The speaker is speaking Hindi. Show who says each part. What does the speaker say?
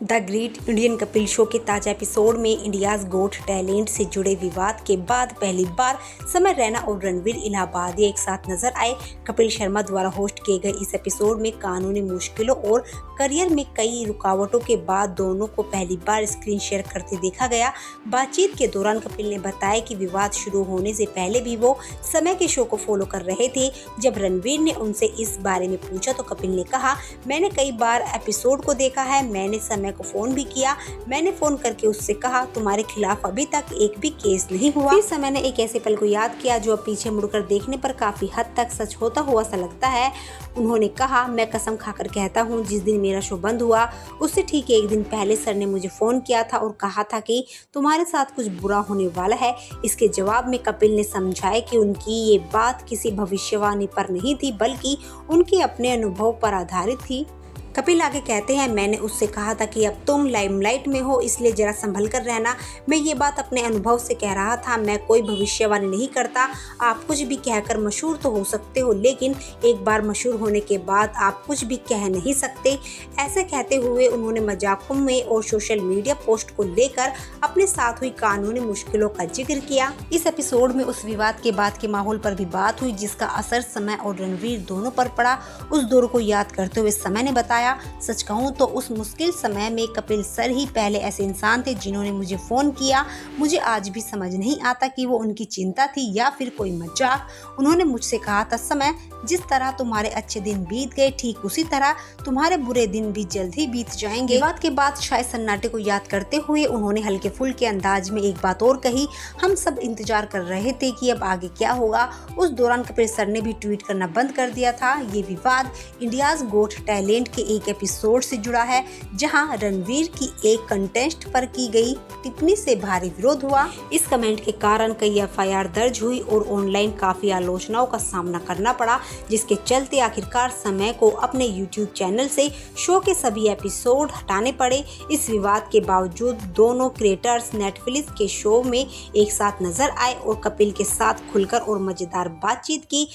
Speaker 1: The great Indian Kapil show के ताजा एपिसोड में इंडियाज गोट टैलेंट से जुड़े विवाद के बाद पहली बार समय रैना और रणवीर इलाहाबादिया एक साथ नजर आए। कपिल शर्मा द्वारा होस्ट किए गए इस एपिसोड में कानूनी मुश्किलों और करियर में कई रुकावटों के बाद दोनों को पहली बार स्क्रीन शेयर करते देखा गया। बातचीत के दौरान कपिल ने बताया कि विवाद शुरू होने से पहले भी वो समय के शो को फॉलो कर रहे थे। जब रणवीर ने उनसे इस बारे में पूछा तो कपिल ने कहा, मैंने कई बार एपिसोड को देखा है, मैंने समय को फोन भी किया, मैंने फोन करके उससे कहा तुम्हारे खिलाफ अभी तक एक भी केस नहीं हुआ। फिर समय ने एक ऐसे पल को याद किया जो अब पीछे मुड़कर देखने पर काफी हद तक सच होता हुआ सा लगता है। उन्होंने कहा, मैं कसम खाकर कहता हूँ जिस दिन मेरा शो बंद हुआ उससे ठीक एक दिन पहले सर ने मुझे फोन किया था और कहा था कि तुम्हारे साथ कुछ बुरा होने वाला है। इसके जवाब में कपिल ने समझाया कि उनकी ये बात किसी भविष्यवाणी पर नहीं थी बल्कि उनके अपने अनुभव पर आधारित थी। कपिल आगे कहते हैं, मैंने उससे कहा था कि अब तुम लाइमलाइट में हो इसलिए जरा संभल कर रहना। मैं ये बात अपने अनुभव से कह रहा था, मैं कोई भविष्यवाणी नहीं करता। आप कुछ भी कहकर मशहूर तो हो सकते हो लेकिन एक बार मशहूर होने के बाद आप कुछ भी कह नहीं सकते। ऐसे कहते हुए उन्होंने मजाकों में और सोशल मीडिया पोस्ट को लेकर अपने साथ हुई कानूनी मुश्किलों का जिक्र किया। इस एपिसोड में उस विवाद के बाद के माहौल पर भी बात हुई जिसका असर समय और रणवीर दोनों पर पड़ा। उस दौर को याद करते हुए समय ने बताया, सच कहूँ तो उस मुश्किल समय में कपिल सर ही पहले ऐसे इंसान थे जिन्होंने मुझे फोन किया। मुझे आज भी समझ नहीं आता कि वो उनकी चिंता थी या फिर कोई मजाक। उन्होंने मुझसे कहा था, समय जिस तरह तुम्हारे अच्छे दिन बीत गए ठीक उसी तरह तुम्हारे बुरे दिन भी जल्द ही बीत जाएंगे। विवाद के बाद शायद सन्नाटे को याद करते हुए उन्होंने हल्के फुल्के अंदाज में एक बात और कही, हम सब इंतजार कर रहे थे कि अब आगे क्या होगा। उस दौरान कपिल सर ने भी ट्वीट करना बंद कर दिया था। ये विवाद इंडियाज गोट टैलेंट के एक एपिसोड से जुड़ा है जहां रणवीर की एक कंटेस्ट पर की गई टिप्पणी से भारी विरोध हुआ। इस कमेंट के कारण कई एफआईआर दर्ज हुई और ऑनलाइन काफी आलोचनाओं का सामना करना पड़ा, जिसके चलते आखिरकार समय को अपने यूट्यूब चैनल से शो के सभी एपिसोड हटाने पड़े। इस विवाद के बावजूद दोनों क्रिएटर्स नेटफ्लिक्स के शो में एक साथ नजर आए और कपिल के साथ खुलकर और मजेदार बातचीत की।